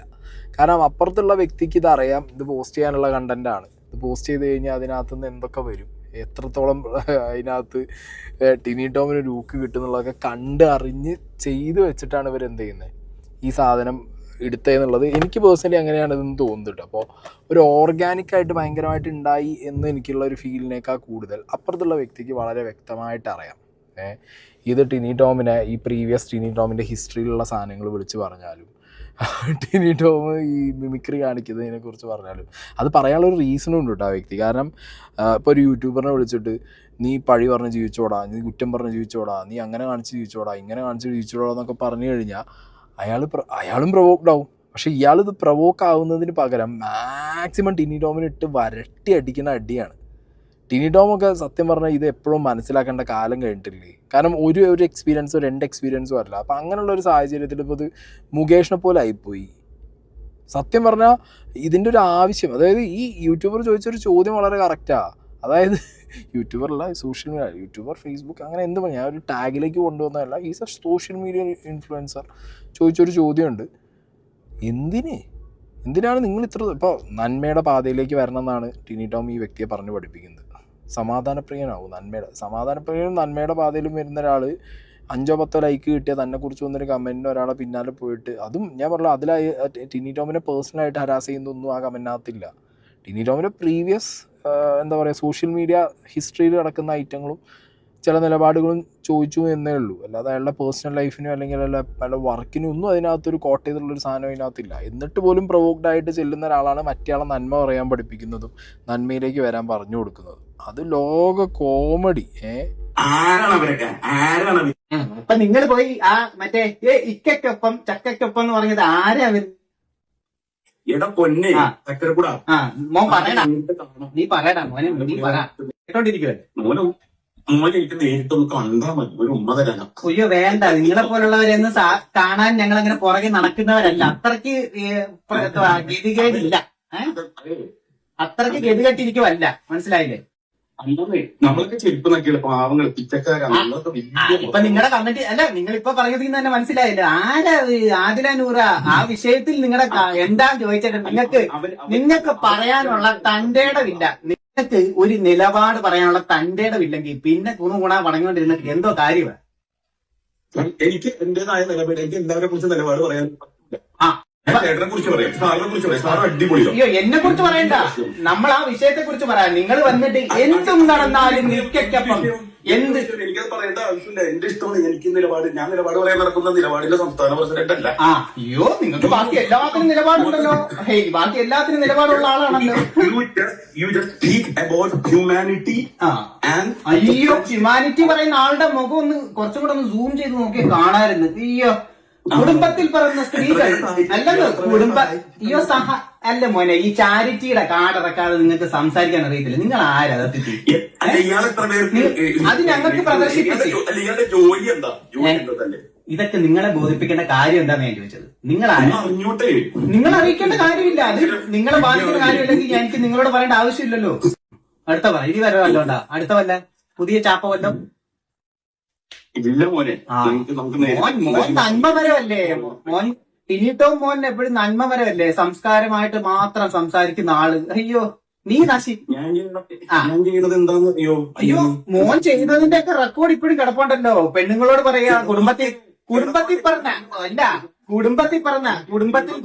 കാരണം അപ്പുറത്തുള്ള വ്യക്തിക്ക് ഇതറിയാം, ഇത് പോസ്റ്റ് ചെയ്യാനുള്ള കണ്ടന്റാണ്. ഇത് പോസ്റ്റ് ചെയ്ത് കഴിഞ്ഞാൽ അതിനകത്ത് നിന്ന് എന്തൊക്കെ വരും, എത്രത്തോളം അതിനകത്ത് ടിനി ടോമിന് ലൂക്ക് കിട്ടുന്നുള്ളതൊക്കെ കണ്ട് അറിഞ്ഞ് ചെയ്ത് വെച്ചിട്ടാണ് ഇവരെന്ത് ചെയ്യുന്നത്, ഈ സാധനം എടുത്തതെന്നുള്ളത് എനിക്ക് പേഴ്സണലി അങ്ങനെയാണ് ഇതെന്ന് തോന്നുന്നുണ്ട്. അപ്പോൾ ഒരു ഓർഗാനിക്കായിട്ട് ഭയങ്കരമായിട്ട് ഉണ്ടായി എന്ന് എനിക്കുള്ള ഒരു ഫീലിനേക്കാൾ കൂടുതൽ അപ്പുറത്തുള്ള വ്യക്തിക്ക് വളരെ വ്യക്തമായിട്ട് അറിയാം. ഇത് ടിനി ടോമിനെ, ഈ പ്രീവിയസ് ടിനി ടോമിൻ്റെ ഹിസ്റ്ററിയിലുള്ള സാധനങ്ങൾ വിളിച്ച് പറഞ്ഞാലും ടിനി ടോം ഈ മിമിക്രി കാണിക്കുന്നതിനെക്കുറിച്ച് പറഞ്ഞാലും അത് പറയാനുള്ളൊരു റീസണും ഉണ്ട് കേട്ടോ ആ വ്യക്തി. കാരണം ഇപ്പോൾ ഒരു യൂട്യൂബറിനെ വിളിച്ചിട്ട് നീ പഴി പറഞ്ഞ് ജീവിച്ചോടാ, നീ കുറ്റം പറഞ്ഞ് ജീവിച്ചോടാ, നീ അങ്ങനെ കാണിച്ച് ജീവിച്ചോടാ, ഇങ്ങനെ കാണിച്ച് ജീവിച്ചോടാ എന്നൊക്കെ പറഞ്ഞു കഴിഞ്ഞാൽ അയാളും പ്രൊവോക്ഡ് ആവും. പക്ഷേ ഇയാളിത് പ്രൊവോക്ക് ആവുന്നതിന് പകരം മാക്സിമം ടിനി ടോമിനിട്ട് വരട്ടി അടിക്കുന്ന അടിയാണ്. ടിനി ടോമൊക്കെ സത്യം പറഞ്ഞാൽ ഇത് എപ്പോഴും മനസ്സിലാക്കേണ്ട കാലം കഴിഞ്ഞിട്ടില്ലേ. കാരണം ഒരു എക്സ്പീരിയൻസോ 2 എക്സ്പീരിയൻസോ അല്ല. അപ്പോൾ അങ്ങനെയുള്ള ഒരു സാഹചര്യത്തിൽ ഇപ്പോൾ ഇത് മുകേഷിനെ പോലെ ആയിപ്പോയി. സത്യം പറഞ്ഞാൽ ഇതിൻ്റെ ഒരു ആവശ്യം, അതായത് ഈ യൂട്യൂബർ ചോദിച്ചൊരു ചോദ്യം വളരെ കറക്റ്റാണ്. അതായത് യൂട്യൂബറല്ല, സോഷ്യൽ മീഡിയ, യൂട്യൂബർ, ഫേസ്ബുക്ക്, അങ്ങനെ എന്ത് ഞാൻ ഒരു ടാഗിലേക്ക് കൊണ്ടുവന്നതല്ല, is a social media influencer ചോദിച്ചൊരു ചോദ്യമുണ്ട്. എന്തിനാണ് നിങ്ങൾ ഇത്ര ഇപ്പോൾ നന്മയുടെ പാതയിലേക്ക് വരണം എന്നാണ് ടിനി ടോം ഈ വ്യക്തിയെ പറഞ്ഞു പഠിപ്പിക്കുന്നത്. സമാധാനപ്രിയനാവും, സമാധാനപ്രിയനും നന്മയുടെ പാതയിലും വരുന്ന ഒരാൾ 5 or 10 ലൈക്ക് കിട്ടിയ തന്നെക്കുറിച്ച് വന്നൊരു കമൻറ്റിന് ഒരാളെ പിന്നാലെ പോയിട്ട്, അതും ഞാൻ പറഞ്ഞു അതിലായി ടിനി ടോമിനെ പേഴ്സണലായിട്ട് ഹരാസ് ചെയ്യുന്നൊന്നും ആ കമൻറ്റിനകത്തില്ല. ടിനി ടോമിൻ്റെ പ്രീവിയസ് എന്താ പറയുക സോഷ്യൽ മീഡിയ ഹിസ്റ്ററിയിൽ കിടക്കുന്ന ഐറ്റങ്ങളും ചില നിലപാടുകളും ചോദിച്ചു എന്നേ ഉള്ളൂ. അല്ലാതെ അയാളുടെ പേഴ്സണൽ ലൈഫിനോ അല്ലെങ്കിൽ അയാളുടെ വർക്കിനും ഒന്നും അതിനകത്തൊരു കോട്ട് ചെയ്തുള്ളൊരു സാധനം അതിനകത്തില്ല. എന്നിട്ട് പോലും പ്രൊവോക്ഡ് ആയിട്ട് ചെല്ലുന്ന ഒരാളാണ് മറ്റേയാളെ നന്മ പറയാൻ പഠിപ്പിക്കുന്നതും നന്മയിലേക്ക് വരാൻ പറഞ്ഞു കൊടുക്കുന്നതും. അത് ലോക കോമഡി. അപ്പൊ നിങ്ങൾ പോയി ആ മറ്റേ ഇക്കൊപ്പം ചക്കൊപ്പം എന്ന് പറഞ്ഞത് ആരാ? മോൻ പറയടാ, നീ പറയടാ മോനെ, നീ പറ, കേട്ടോണ്ടിരിക്കുവല്ലേ. അയ്യോ വേണ്ട, നിങ്ങളെ പോലുള്ളവരെന്ന് കാണാൻ ഞങ്ങൾ അങ്ങനെ പുറകെ നടക്കുന്നവരല്ല. അത്രയ്ക്ക് ഗതികേടില്ല, അത്രയ്ക്ക് ഗതികെട്ടിരിക്കുവല്ല, മനസ്സിലായില്ലേ? നമ്മളൊക്കെ ചെരുപ്പ് നോക്കിയുള്ള പാവങ്ങൾ പിച്ചക്കാരാണ്. ഇപ്പൊ നിങ്ങളുടെ കമന്റ് അല്ല, നിങ്ങളിപ്പോ പറഞ്ഞതിൽ നിന്ന് തന്നെ മനസ്സിലായില്ല ആരാ ആദില നൂറ. ആ വിഷയത്തിൽ നിങ്ങളുടെ എന്താന്ന് ചോദിച്ചിട്ട് നിങ്ങൾക്ക് പറയാനുള്ള തന്റേടമില്ല. നിങ്ങൾക്ക് ഒരു നിലപാട് പറയാനുള്ള തന്റേടമില്ലെങ്കിൽ പിന്നെ ഗുണ പറഞ്ഞുകൊണ്ടിരുന്നിട്ട് എന്തോ കാര്യമാണ്. എനിക്ക് എന്റേതായ നിലപാട്, എനിക്ക് എല്ലാവരെ കുറിച്ച് നിലപാട് പറയാൻ അയ്യോ എന്നെ കുറിച്ച് പറയണ്ട, നമ്മൾ ആ വിഷയത്തെ കുറിച്ച് പറയാം. നിങ്ങൾ വന്നിട്ട് എന്തും നടന്നാലും നിൽക്കൊപ്പം എന്ത് എനിക്കത് പറയേണ്ട ആവശ്യമില്ല. എന്റെ ഇഷ്ടമാണ്. എനിക്ക് നിലപാട്, ഞാൻ നിലപാട് പറയാൻ നടക്കുന്ന നിലപാടിന്റെ സംസ്ഥാന പ്രസിഡന്റ് അല്ല. അയ്യോ നിങ്ങൾക്ക് ബാക്കി എല്ലാത്തിനും നിലപാടുണ്ടല്ലോ. ബാക്കി എല്ലാത്തിനും നിലപാടുള്ള ആളാണല്ലോ. അയ്യോ ഹ്യൂമാനിറ്റി പറയുന്ന ആളുടെ മുഖം ഒന്ന് കുറച്ചും കൂടെ ഒന്ന് സൂം ചെയ്ത് നോക്കി കാണാമായിരുന്നു. അയ്യോ കുടുംബത്തിൽ പറയുന്ന സ്ത്രീകൾ അല്ലല്ലോ, അയ്യോ അല്ല മോനെ, ഈ ചാരിറ്റിയുടെ കാർഡ് ഇറക്കാതെ നിങ്ങൾക്ക് സംസാരിക്കാൻ അറിയത്തില്ല. നിങ്ങൾ ആരാ സത്യത്തിൽ? അത് ഞങ്ങൾക്ക് പ്രദർശിപ്പിച്ചു. ഇതൊക്കെ നിങ്ങളെ ബോധിപ്പിക്കേണ്ട കാര്യം എന്താന്ന് ഞാൻ ചോദിച്ചത്. നിങ്ങൾ അറിഞ്ഞോട്ടെ, നിങ്ങൾ അറിയിക്കേണ്ട കാര്യമില്ല. അത് നിങ്ങളെ ബാധിക്കുന്ന കാര്യമില്ലെങ്കിൽ എനിക്ക് നിങ്ങളോട് പറയേണ്ട ആവശ്യമില്ലല്ലോ. അടുത്ത പറ, ഇനി വരെ വല്ലോണ്ടാ? അടുത്ത വല്ല പുതിയ ചാപ്പ വല്ലോ? ഇല്ല മോനെ. മോൻ നന്മപരമല്ലേ മോൻ? ടിനിടോം മോൻ എപ്പോഴും നന്മപരമല്ലേ? സംസ്കാരമായിട്ട് മാത്രം സംസാരിക്കുന്ന ആള്. അയ്യോ നീ ഞാൻ ചെയ്യുന്നത് എന്താന്ന് അറിയോ? അയ്യോ മോൻ ചെയ്തതിന്റെ ഒക്കെ റെക്കോർഡ് ഇപ്പോഴും കിടപ്പുണ്ടല്ലോ. പെണ്ണുങ്ങളോട് പറയാ, കുടുംബത്തിൽ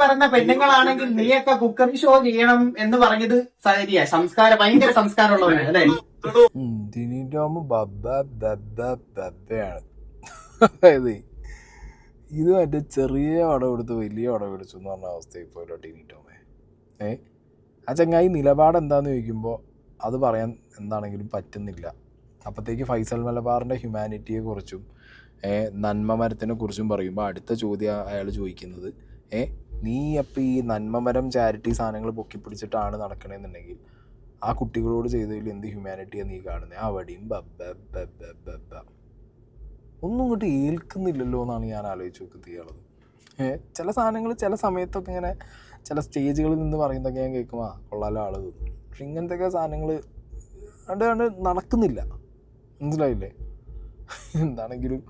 പറഞ്ഞ പെണ്ണുങ്ങളാണെങ്കിൽ നീയൊക്കെ കുക്കറി ഷോ ചെയ്യണം എന്ന് പറഞ്ഞത് ശരിയാ. സംസ്കാരം, ഭയങ്കര സംസ്കാരമുള്ളവരാണ് അല്ലെ? അതായത് ഇത് മറ്റേ ചെറിയ വടം എടുത്ത് വലിയ വടം എടുത്തു എന്ന് പറഞ്ഞ അവസ്ഥയിൽ പോയല്ലോ ടിനി ടോമേ. ആ ചങ്ങായി നിലപാട് എന്താണെന്ന് ചോദിക്കുമ്പോൾ അത് പറയാൻ എന്താണെങ്കിലും പറ്റുന്നില്ല. അപ്പോഴത്തേക്ക് ഫൈസൽ മലബാറിൻ്റെ ഹ്യൂമാനിറ്റിയെക്കുറിച്ചും നന്മ മരത്തിനെ കുറിച്ചും പറയുമ്പോൾ അടുത്ത ചോദ്യം അയാൾ ചോദിക്കുന്നത്, നീ അപ്പം ഈ നന്മമരം ചാരിറ്റി സാധനങ്ങൾ പൊക്കിപ്പിടിച്ചിട്ടാണ് നടക്കണമെന്നുണ്ടെങ്കിൽ ആ കുട്ടികളോട് ചെയ്തതിൽ എന്ത് ഹ്യൂമാനിറ്റിയാണ് നീ കാണുന്നത്? അവിടെയും ഒന്നും ഇങ്ങോട്ട് ഏൽക്കുന്നില്ലല്ലോ എന്നാണ് ഞാൻ ആലോചിച്ച് നോക്കുന്നത് ഇയാളത്. ചില സാധനങ്ങൾ ചില സമയത്തൊക്കെ ഇങ്ങനെ ചില സ്റ്റേജുകളിൽ നിന്ന് പറയുന്നതൊക്കെ ഞാൻ കേൾക്കുമ്പോൾ കൊള്ളാലോ ആൾ തോന്നും. പക്ഷെ ഇങ്ങനത്തെയൊക്കെ സാധനങ്ങൾ കണ്ട് നടക്കുന്നില്ല. മനസ്സിലായില്ലേ? എന്താണെങ്കിലും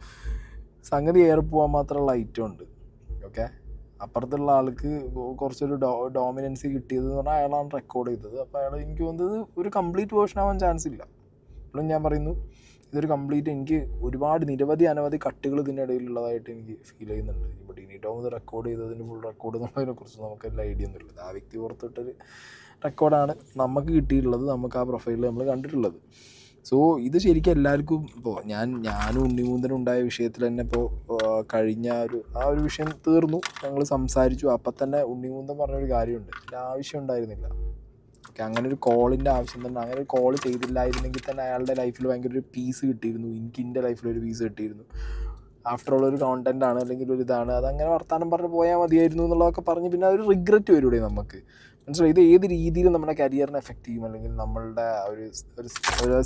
സംഗതി ഏറെ പോകാൻ മാത്രമുള്ള ഐറ്റം ഉണ്ട്. ഓക്കെ, അപ്പുറത്തുള്ള ആൾക്ക് കുറച്ചൊരു ഡോമിനൻസി കിട്ടിയതെന്ന് പറഞ്ഞാൽ അയാളാണ് റെക്കോർഡ് ചെയ്തത്. അപ്പോൾ അയാൾ എനിക്ക് തോന്നുന്നത് ഒരു കംപ്ലീറ്റ് വേർഷൻ ആവാൻ ചാൻസ് ഇല്ല. ഇപ്പോഴും ഞാൻ പറയുന്നു, ഇതൊരു കംപ്ലീറ്റ് എനിക്ക് ഒരുപാട് അനവധി കട്ടുകൾ ഇതിനിടയിലുള്ളതായിട്ട് എനിക്ക് ഫീൽ ചെയ്യുന്നുണ്ട്. ഇപ്പോൾ ടിനി ടോം ഇത് റെക്കോർഡ് ചെയ്തതിന് ഫുൾ റെക്കോർഡ് എന്നുള്ളതിനെക്കുറിച്ച് നമുക്ക് എല്ലാ ഐഡിയ ഒന്നും ഇല്ല. ആ വ്യക്തി പുറത്തിട്ടൊരു റെക്കോർഡാണ് നമുക്ക് കിട്ടിയിട്ടുള്ളത്, നമുക്ക് ആ പ്രൊഫൈലിൽ നമ്മൾ കണ്ടിട്ടുള്ളത്. സോ ഇത് ശരിക്കും എല്ലാവർക്കും ഇപ്പോൾ ഞാനും ഉണ്ണിമൂന്തനും ഉണ്ടായ വിഷയത്തിൽ തന്നെ ഇപ്പോൾ കഴിഞ്ഞ ആ ഒരു വിഷയം തീർന്നു, ഞങ്ങൾ സംസാരിച്ചു. അപ്പം തന്നെ ഉണ്ണിമൂന്തൻ പറഞ്ഞൊരു കാര്യമുണ്ട്, ഇതിൻ്റെ ആവശ്യം ഉണ്ടായിരുന്നില്ല. ഓക്കെ, അങ്ങനെ ഒരു കോളിൻ്റെ ആവശ്യം തന്നെ, അങ്ങനെ ഒരു കോൾ ചെയ്തില്ലായിരുന്നെങ്കിൽ തന്നെ അയാളുടെ ലൈഫിൽ ഭയങ്കര ഒരു പീസ് കിട്ടിയിരുന്നു, എനിക്ക് എൻ്റെ ലൈഫിലൊരു പീസ് കിട്ടിയിരുന്നു. ആഫ്റ്റർ ഓൾ ഒരു കോണ്ടൻ്റാണ് അല്ലെങ്കിൽ ഒരു ഇതാണ്, അതങ്ങനെ വർത്താനം പറഞ്ഞ് പോയാൽ മതിയായിരുന്നു എന്നുള്ളതൊക്കെ പറഞ്ഞ് പിന്നെ ഒരു റിഗ്രറ്റ് വരൂടെ നമുക്ക്. മനസ്സിലായി? ഇത് ഏത് രീതിയിൽ നമ്മുടെ കരിയറിനെ എഫക്റ്റ് ചെയ്യും, അല്ലെങ്കിൽ നമ്മളുടെ ഒരു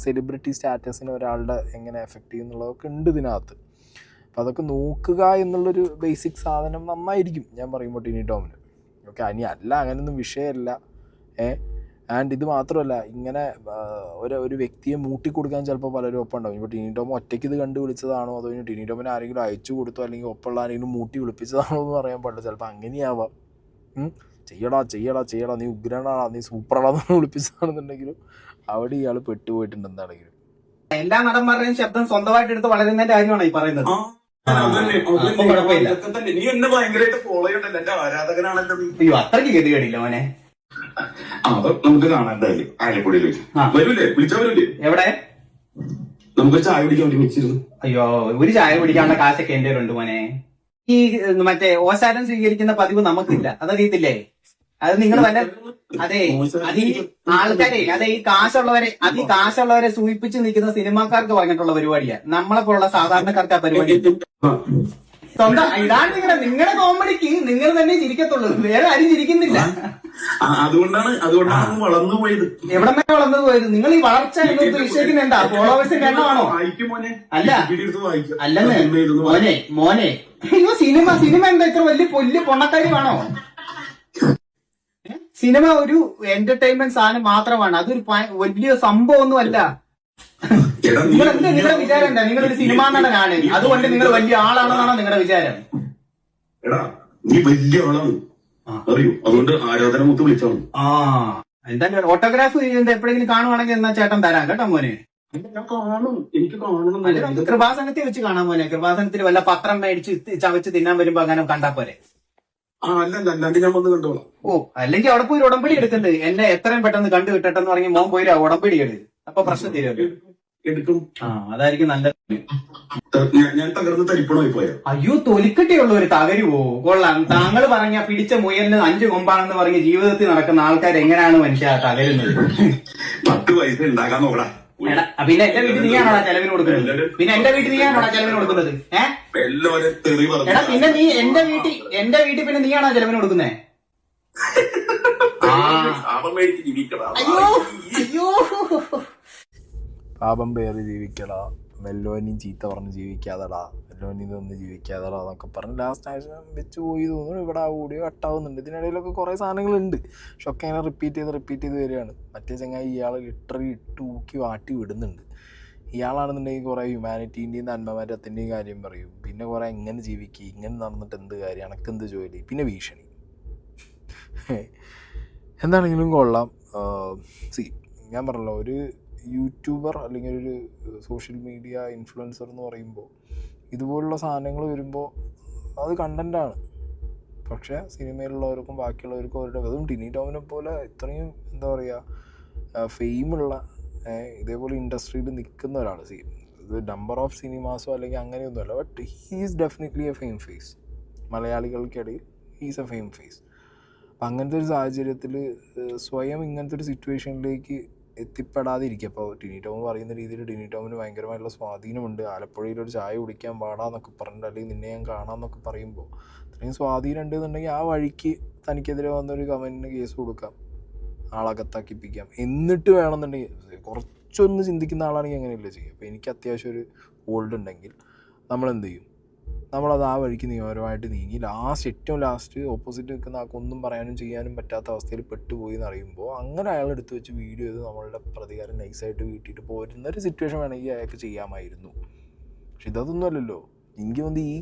സെലിബ്രിറ്റി സ്റ്റാറ്റസിന് ഒരാളുടെ എങ്ങനെ എഫക്റ്റ് ചെയ്യും എന്നുള്ളതൊക്കെ ഉണ്ട് ഇതിനകത്ത്. അപ്പോൾ അതൊക്കെ നോക്കുക എന്നുള്ളൊരു ബേസിക് സാധനം നന്നായിരിക്കും ഞാൻ പറയുമ്പോൾ ടിനി ടോമിന്. ഓക്കെ, ഇനി അല്ല അങ്ങനെയൊന്നും വിഷയമല്ല. ആൻഡ് ഇത് മാത്രമല്ല, ഇങ്ങനെ ഒരു വ്യക്തിയെ മൂട്ടിക്കൊടുക്കാൻ ചിലപ്പോൾ പലരും ഒപ്പം ഉണ്ടാവും. ഇപ്പോൾ ടിനി ടോം ഒറ്റയ്ക്ക് ഇത് കണ്ടു വിളിച്ചതാണോ, അതോ ഇനി ടിനി ടോമിനെ ആരെങ്കിലും അയച്ചു കൊടുത്തോ അല്ലെങ്കിൽ ഒപ്പമുള്ള ആരെങ്കിലും മൂട്ടി വിളിപ്പിച്ചതാണോ എന്ന് പറയാൻ പാടില്ല. ചിലപ്പോൾ അങ്ങനെയാവാം. ചെയ്യടാ നീ ഉഗ്രനാടാ, നീ സൂപ്പറാണെന്ന് വിളിപ്പിച്ചതാണെന്നുണ്ടെങ്കിലും അവിടെ ഇയാൾ പെട്ടുപോയിട്ടുണ്ട് എന്താണെങ്കിലും. എല്ലാ നടന്മാരുടെയും ശബ്ദം സ്വന്തമായിട്ട് എടുത്ത് വളരുന്നതിന്റെ കാര്യമാണ് ഈ പറയുന്നത്. നീ എന്നെ ഭയങ്കരമായിട്ട് ഫോളോ ചെയ്യണ്ടല്ലോ, എന്റെ ആരാധകനാണല്ലോ. അയ്യോ അത്രയ്ക്ക് ഗതികേടില്ല മോനെ. നമുക്ക് കാണാൻ എന്തായാലും ആലപ്പുഴയിൽ വരൂലേ? വിളിച്ചാ വരൂലേ? എവിടെ? നമുക്ക് ചായ കുടിക്കാൻ വേണ്ടി വെച്ചിരുന്നു. അയ്യോ ഒരു ചായ കുടിക്കാനുള്ള കാശൊക്കെ എന്റെ ഉണ്ട് മോനെ. ഈ മറ്റേ ഓശാരം സ്വീകരിക്കുന്ന പതിവ് നമുക്കില്ല, അതറിയത്തില്ലേ? അത് നിങ്ങൾ വല്ല അതെ ആൾക്കാരെ ഈ കാശുള്ളവരെ സൂചിപ്പിച്ച് നിൽക്കുന്ന സിനിമാക്കാർക്ക് പറഞ്ഞിട്ടുള്ള പരിപാടിയാ. നമ്മളെ പോലുള്ള സാധാരണക്കാർക്ക് ആ പരിപാടി സ്വന്തം. ഇതാണ് നിങ്ങളുടെ കോമഡിക്ക് നിങ്ങൾ തന്നെ ചിരിക്കത്തുള്ളൂ, വേറെ ആരും ചിരിക്കുന്നില്ല. അതുകൊണ്ടാണ് വളർന്നു പോയത്. എവിടെ വരെ വളർന്നു പോയത്? നിങ്ങൾ ഈ വളർച്ച എന്നൊക്കെ വിഷയിക്കുന്ന എന്താ? ഫോളോവേഴ്സിന്റെ എണ്ണമാണോ? അല്ല അല്ലെന്ന് മോനെ അയ്യോ സിനിമ എന്താ ഇത്ര വലിയ പൊണ്ണക്കാര്യമാണോ? സിനിമ ഒരു എന്റർടൈൻമെന്റ് സാധനം മാത്രമാണ്, അതൊരു വലിയ സംഭവമൊന്നും അല്ല. നിങ്ങളുടെ വിചാരം എന്താ? നിങ്ങളൊരു സിനിമാ നടനാണ്, അതുകൊണ്ട് നിങ്ങൾ വലിയ ആളാണെന്നാണോ നിങ്ങളുടെ വിചാരം? എടാ നീ വലിയ ആളാണ് അറിയൂ, അതുകൊണ്ട് ആരാധന മൊത്തം വിളിച്ചാണ്. എന്തായാലും ഓട്ടോഗ്രാഫ് എപ്പോഴെങ്കിലും കാണുവാണെങ്കിൽ എന്നാ ചേട്ടൻ തരാം കേട്ടോ മോനെ. എനിക്ക് കാണണം. കൃപാസനത്തിൽ വെച്ച് കാണാൻ മോനെ. കൃപാസനത്തിൽ വല്ല പത്രം മേടിച്ച് ചവച്ച് തിന്നാൻ വരുമ്പോ അങ്ങനെ കണ്ടാ പോരെ? അല്ലാണ്ട് ഞാൻ വന്ന് കണ്ടോളാം. ഓ അല്ലെങ്കിൽ അവിടെ പോയി ഉടമ്പടി എടുക്കണ്ട്. എന്നെ എത്രയും പെട്ടെന്ന് കണ്ടു കിട്ടട്ടെന്ന് പറഞ്ഞ് മോൻ പോയി ഉടമ്പടി എടുക്കും, അപ്പൊ പ്രശ്നം തീരുമല്ലോ. എടുക്കും. അതായിരിക്കും നല്ലത്. ഞാൻ തകർന്ന് തരിപ്പണമായി പോയ. അയ്യോ തൊലിക്കട്ടിയുള്ള ഒരു തകരുവോ? കൊള്ളാം. താങ്കൾ പറഞ്ഞ പിടിച്ച മുയലിന് 5 കൊമ്പാണെന്ന് പറഞ്ഞ് ജീവിതത്തിൽ നടക്കുന്ന ആൾക്കാർ എങ്ങനെയാണ് മനുഷ്യ തകരുന്നത്? 10 പൈസ ഉണ്ടാക്കാൻ നോക്കടാ. പിന്നെ എന്റെ വീട്ടിൽ നീയാണോടാ ചെലവിന് കൊടുക്കുന്നത്? എടാ പിന്നെ നീ എന്റെ വീട്ടിൽ പിന്നെ നീയാണോ ചെലവിന് കൊടുക്കുന്നേ? പാപം പേറി ജീവിക്കടാ. വല്ലോനെയും ചീത്ത പറഞ്ഞ് ജീവിക്കാതെടാ, വല്ലോനിൽ നിന്ന് ജീവിക്കാതെടാ എന്നൊക്കെ പറഞ്ഞ് ലാസ്റ്റ് ആഴ്ച വെച്ച് പോയി തോന്നുന്നു. ഇവിടെ ആ ഓഡിയോ കട്ടാവുന്നുണ്ട്. ഇതിനിടയിലൊക്കെ കുറേ സാധനങ്ങളുണ്ട്, പക്ഷെ ഒക്കെ ഇങ്ങനെ റിപ്പീറ്റ് ചെയ്ത് വരികയാണ്. മറ്റേ ചങ്ങായി ഇയാൾ ലിറ്ററലി ഊക്കി വാട്ടി വിടുന്നുണ്ട്. ഇയാളാണെന്നുണ്ടെങ്കിൽ കുറേ ഹ്യൂമാനിറ്റീൻ്റെയും നന്മമരത്തിൻ്റെയും കാര്യം പറയും, പിന്നെ കുറേ എങ്ങനെ ജീവിക്കുക, ഇങ്ങനെ നടന്നിട്ട് എന്ത് കാര്യം, എനക്കെന്ത് ജോലി, പിന്നെ ഭീഷണി. എന്താണെങ്കിലും കൊള്ളാം. ഞാൻ പറഞ്ഞല്ലോ, ഒരു യൂട്യൂബർ അല്ലെങ്കിൽ ഒരു സോഷ്യൽ മീഡിയ ഇൻഫ്ലുവൻസർ എന്ന് പറയുമ്പോൾ ഇതുപോലുള്ള സാധനങ്ങൾ വരുമ്പോൾ അത് കണ്ടൻറ്റാണ്. പക്ഷേ സിനിമയിലുള്ളവർക്കും ബാക്കിയുള്ളവർക്കും അവരുടെ, അതും ടിനി ടോമിനെ പോലെ ഇത്രയും എന്താ പറയുക ഫെയിമുള്ള ഇതേപോലെ ഇൻഡസ്ട്രിയിൽ നിൽക്കുന്ന ഒരാൾ. ഇത് നമ്പർ ഓഫ് സിനിമാസോ അല്ലെങ്കിൽ അങ്ങനെയൊന്നുമല്ല, but he is definitely a fame face. മലയാളികൾക്കിടയിൽ ഹീസ് എ ഫെയിം ഫേസ്. അപ്പം അങ്ങനത്തെ ഒരു സാഹചര്യത്തിൽ സ്വയം ഇങ്ങനത്തെ ഒരു സിറ്റുവേഷനിലേക്ക് എത്തിപ്പെടാതിരിക്കുക. അപ്പോൾ ടിനി ടോം പറയുന്ന രീതിയിൽ ടിനി ടോമിന് ഭയങ്കരമായിട്ടുള്ള സ്വാധീനമുണ്ട്. ആലപ്പുഴയിലൊരു ചായ കുടിക്കാൻ പാടാന്നൊക്കെ പറഞ്ഞിട്ട്, അല്ലെങ്കിൽ നിന്നെ ഞാൻ കാണാമെന്നൊക്കെ പറയുമ്പോൾ അത്രയും സ്വാധീനം ഉണ്ടെന്നുണ്ടെങ്കിൽ ആ വഴിക്ക് തനിക്കെതിരെ വന്നൊരു കമൻറ്റിന് കേസ് കൊടുക്കാം, ആളകത്താക്കിപ്പിക്കാം. എന്നിട്ട് വേണമെന്നുണ്ടെങ്കിൽ കുറച്ചൊന്ന് ചിന്തിക്കുന്ന ആളാണെങ്കിൽ അങ്ങനെയല്ലേ ചെയ്യും. അപ്പോൾ എനിക്ക് അത്യാവശ്യം ഒരു ഹോൾഡ് ഉണ്ടെങ്കിൽ നമ്മളെന്ത് ചെയ്യും, നമ്മളത് ആ വഴിക്ക് നിയമപരമായിട്ട് നീങ്ങി ഏറ്റവും ലാസ്റ്റ് ഓപ്പോസിറ്റ് നിൽക്കുന്ന ആൾക്ക് ഒന്നും പറയാനും ചെയ്യാനും പറ്റാത്ത അവസ്ഥയിൽ പെട്ടുപോയി എന്നറിയുമ്പോൾ അങ്ങനെ അയാളെടുത്ത് വെച്ച് വീഡിയോ ചെയ്ത് നമ്മളുടെ പ്രതികാരം നൈസായിട്ട് വീട്ടിയിട്ട് പോരുന്നൊരു സിറ്റുവേഷൻ വേണമെങ്കിൽ അയാൾക്ക് ചെയ്യാമായിരുന്നു. പക്ഷെ ഇതൊന്നും അല്ലല്ലോ. എനിക്ക് വന്ന് ഈ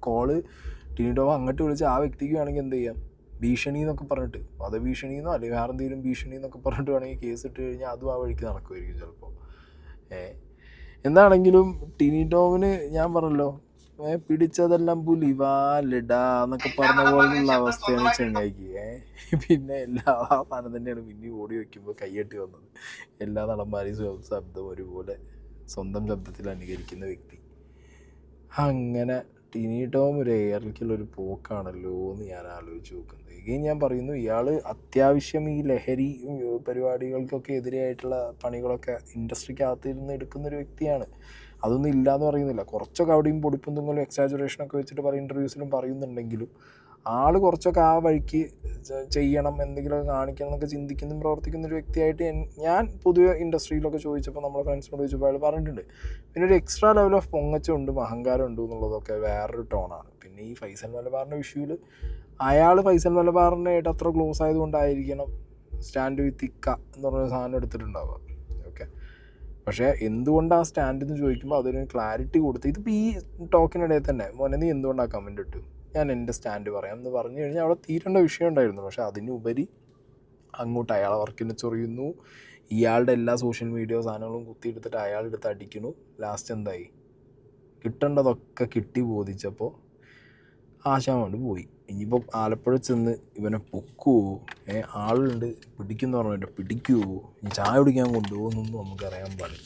കോള് ടിനി ടോം അങ്ങോട്ട് വിളിച്ച് ആ വ്യക്തിക്ക് വേണമെങ്കിൽ എന്ത് ചെയ്യാം, ഭീഷണി എന്നൊക്കെ പറഞ്ഞിട്ട്, വധഭീഷണിന്നോ അല്ലെങ്കിൽ വേറെ എന്തെങ്കിലും ഭീഷണി എന്നൊക്കെ പറഞ്ഞിട്ട് വേണമെങ്കിൽ കേസ് ഇട്ട് കഴിഞ്ഞാൽ അതും ആ വഴിക്ക് നടക്കുമായിരിക്കും ചിലപ്പോൾ. എന്താണെങ്കിലും ടിനി ടോമിന് ഞാൻ പറഞ്ഞല്ലോ, പിടിച്ചതെല്ലാം പുലി വാലിടാ എന്നൊക്കെ പറഞ്ഞ പോലുള്ള അവസ്ഥയാണ് ചെങ്ങായിക്ക്. പിന്നെ എല്ലാ സാധനം തന്നെയാണ് പിന്നെ ഓടി വയ്ക്കുമ്പോൾ കയ്യെട്ടി വന്നത്. എല്ലാ നടന്മാരെയും ശബ്ദം ഒരുപോലെ സ്വന്തം ശബ്ദത്തിൽ അനുകരിക്കുന്ന വ്യക്തി. അങ്ങനെ ടിനി ടോം ഒരു എയറിലേക്കുള്ളൊരു പോക്കാണല്ലോ എന്ന് ഞാൻ ആലോചിച്ച് നോക്കുന്നത്. ഇങ്ങനെ ഞാൻ പറയുന്നു, ഇയാൾ അത്യാവശ്യം ഈ ലഹരി പരിപാടികൾക്കൊക്കെ എതിരെയായിട്ടുള്ള പണികളൊക്കെ ഇൻഡസ്ട്രിക്കകത്ത് ഇരുന്ന് എടുക്കുന്നൊരു വ്യക്തിയാണ്. അതൊന്നും ഇല്ലയെന്ന് പറയുന്നില്ല. കുറച്ചൊക്കെ അവിടെയും പൊടിപ്പും തുങ്ങലും എക്സാജുറേഷനൊക്കെ വെച്ചിട്ട് പല ഇൻ്റർവ്യൂസിലും പറയുന്നുണ്ടെങ്കിലും ആൾ കുറച്ചൊക്കെ ആ വഴിക്ക് ചെയ്യണം, എന്തെങ്കിലുമൊക്കെ കാണിക്കണം എന്നൊക്കെ ചിന്തിക്കുന്നതും പ്രവർത്തിക്കുന്നൊരു വ്യക്തിയായിട്ട് ഞാൻ പൊതുവെ ഇൻഡസ്ട്രിയിലൊക്കെ ചോദിച്ചപ്പോൾ നമ്മളെ ഫ്രണ്ട്സിനോട് ചോദിച്ചപ്പോൾ അയാൾ പറഞ്ഞിട്ടുണ്ട്. പിന്നെ ഒരു എക്സ്ട്രാ ലെവൽ ഓഫ് പൊങ്ങച്ചുണ്ട്, അഹങ്കാരം ഉണ്ട് എന്നുള്ളതൊക്കെ വേറൊരു ടോണാണ്. പിന്നെ ഈ ഫൈസൽ മലബാറിൻ്റെ വിഷയത്തിൽ അയാൾ ഫൈസൽ മലബാറിനായിട്ട് അത്ര ക്ലോസ് ആയതുകൊണ്ടായിരിക്കണം സ്റ്റാൻഡ് വിത്ത് ഇക്ക എന്ന് പറഞ്ഞ സാധനം എടുത്തിട്ടുണ്ടാവുക. ഓക്കെ, പക്ഷേ എന്തുകൊണ്ട് ആ സ്റ്റാൻഡ് എന്ന് ചോദിക്കുമ്പോൾ അതിന് ക്ലാരിറ്റി കൊടുത്ത്, ഇതിപ്പോൾ ഈ ടോക്കിനിടയിൽ തന്നെ മോനെ നീ എന്തുകൊണ്ടാണ് കമൻ്റ് ഇട്ടു, ഞാൻ എൻ്റെ സ്റ്റാൻഡ് പറയാം എന്ന് പറഞ്ഞു കഴിഞ്ഞാൽ അവിടെ തീരേണ്ട വിഷയം ഉണ്ടായിരുന്നു. പക്ഷേ അതിനുപരി അങ്ങോട്ട് അയാളെ വർക്കിനെ ചൊറിയുന്നു, ഇയാളുടെ എല്ലാ സോഷ്യൽ മീഡിയ സാധനങ്ങളും കുത്തിയെടുത്തിട്ട് അയാളെടുത്ത് അടിക്കുന്നു. ലാസ്റ്റ് എന്തായി, കിട്ടേണ്ടതൊക്കെ കിട്ടി ബോധിച്ചപ്പോൾ ആശാൻ കൊണ്ട് പോയി. ഇനിയിപ്പോൾ ആലപ്പുഴ ചെന്ന് ഇവനെ പൊക്കുവോ, ആളുണ്ട് പിടിക്കുമെന്ന് പറഞ്ഞിട്ട് പിടിക്കുവോ, ഇനി ചായ കുടിക്കാൻ കൊണ്ടുപോകുന്നൊന്നും നമുക്കറിയാൻ പാടില്ല.